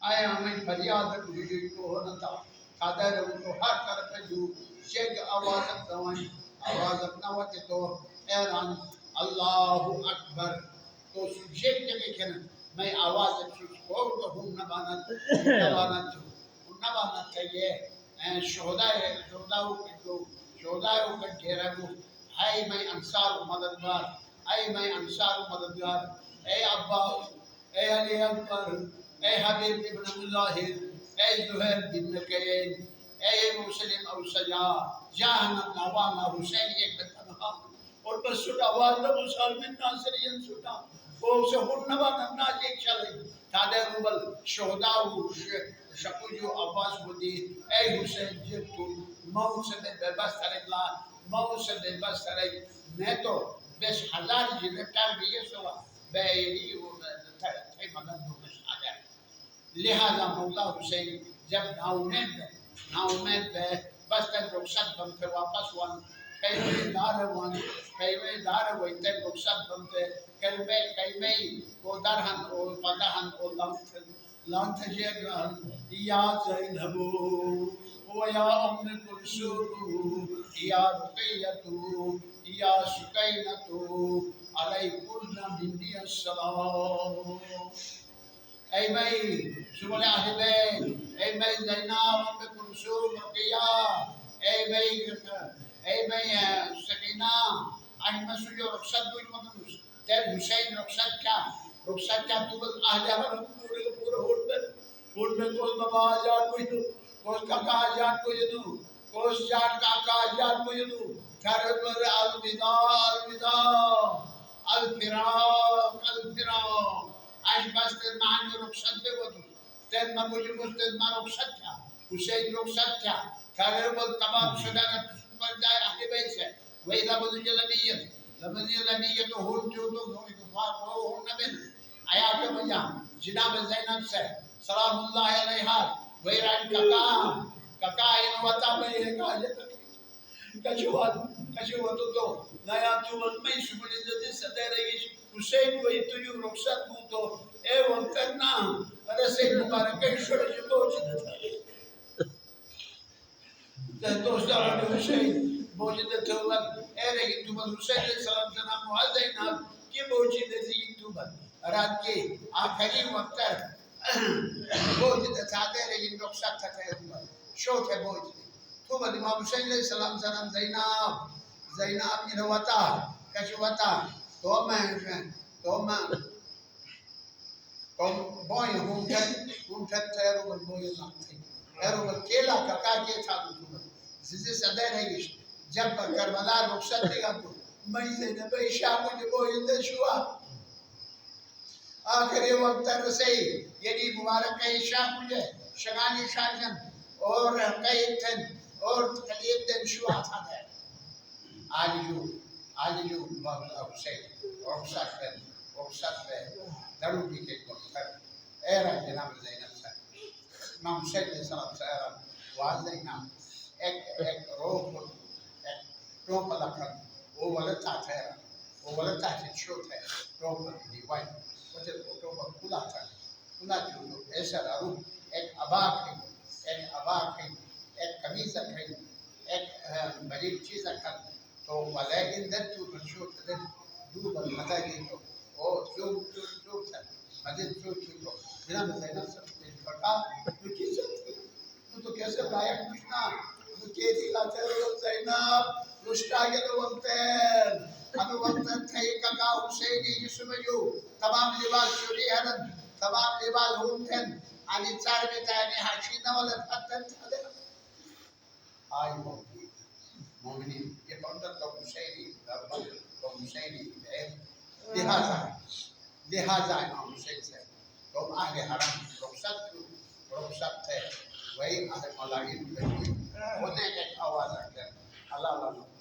آئے ہمیں فریاد ہوئی کو نتا قادر تو ہر طرف جو شیخ آواز دوانی آواز اپنا وقت تو ایران اللہ اکبر تو شیخ جگہ کہنا میں آواز اپسوس کو تو ہوں نبانت چاہیے شہداؤ کا گھیرا کو اے میں انصار و مددگار اے میں انصار و مددگار اے عباس اے علی اکبر اے حبیب ابن مظاہر اے زہیر بن نقیل اے مسلم او سجا جاہنا نوانا حسین ایک بتنہا اور بس سٹ آواز دا مسلم ناصرین سٹا وہ سے ہن نوانا ناج ایک چلے تادے روبل شہداؤ شکو جو عباس بودی اے حسین جتو موت سے بے بس ترکلا موت سے بے بس ترک میں تو بیس ہزار جنہیں ٹر بھی یہ سوا بے یہ تھے مدد دو بس آ جائے لہذا مولا حسین جب نا امید بے بس تک رخصت بم پھر واپس وان کئی دار ویتے رخصت بم پھر کلمے کو درہن اور پدہن اور لانت جیگران یا زینبو و یا ام کلثوم یا رقیتو یا سکینتو علیکن منی السلام اے میں شمال اہل اے میں زینب ام کلثوم رقیہ اے میں سکینہ احمد سجو رخصت دوئی مدنوس تیر حسین رخصت کیا تو بس اہل احمد پورے ہوٹ میں کوس بابا آجان کو جدو کوس کاکا آجان کو جدو کوس جان کاکا آجان کو جدو تھر پر الفراق آج بس تیر معنی رخصت دے گو تو تیر مجھے مستدمان رخصت تھا حسین رخصت تھا تھر پر تمام شدانت پر جائے اہل بیت سے وہی لبضی لمیت ہون جو تو ہون نبن آیات بجا جناب زینب سے سلام اللہ علیہ ویران ککا این وطا میں ایک آجت کچھوات تو نیا تو ملمئی شبلی زدی صدر ایش حسین وی تجو رخصت مو تو اے وقتنا رسے مبارکہ شڑ جبو چیدتا دوستا رہے حسین بوجھتے تھے اے رہی تو بس حسین علیہ السلام سے نام محضین کی بوجھتے تھے تو بس رات کے آخری وقت بوجھتے تھے رہی رخصت تھے شو تھے بوجھتے تو بس امام حسین علیہ السلام سے نام زینب انہوں وطا کچھ وطا تو میں بوئی ہونٹھت تھے رو بوئی نام تھے رو کیلا ککا کے تھا تو بس زیزے صدر ہے جب کربلا رخصت دے گا تو میں زینب شاہ مجھے بوئی شوا آخری وقت رسے یعنی مبارک شاہ مجھے شگانی شاہجن اور قید تھن اور خلید دن شوا تھا دے آلیو بابلا حسین رخصت پہ درو بھی کے کر ایرہ جناب زینب سے امام حسین علیہ السلام سے ایرہ واضح نام ایک روپ لکھن وہ ولتا تھا وہ ولتا تھا چھو تھا روپ لکھنی وائی وجہ تو کھلا تھا کھلا چھو ایسا دارو ایک اباک ہے ایک کمیز ہے ایک بڑی چیز ہے تو ولیکن در تو بنشو تدر دو بلمتا گئی تو وہ چوب تھا مجھے چوب جناب زینب سے پھٹا تو کیسے تو کیسے لائق پوچھنا تو کیسی لاتے رو زینب رشتہ کے دو وقتین ابو وقتن تھے ککا حسینی جسم جو تمام لباس چوری ہرن تمام لباس ہونتن آنی چار بیتا یعنی حاشی نولد حتن تھا دے آئی مومنین یہ پندر تو حسینی تو حسینی لہذا امام حسین سے تم اہل حرم رخصت تھے وہی اہل ملائن انہیں ایک آواز رکھتے اللہ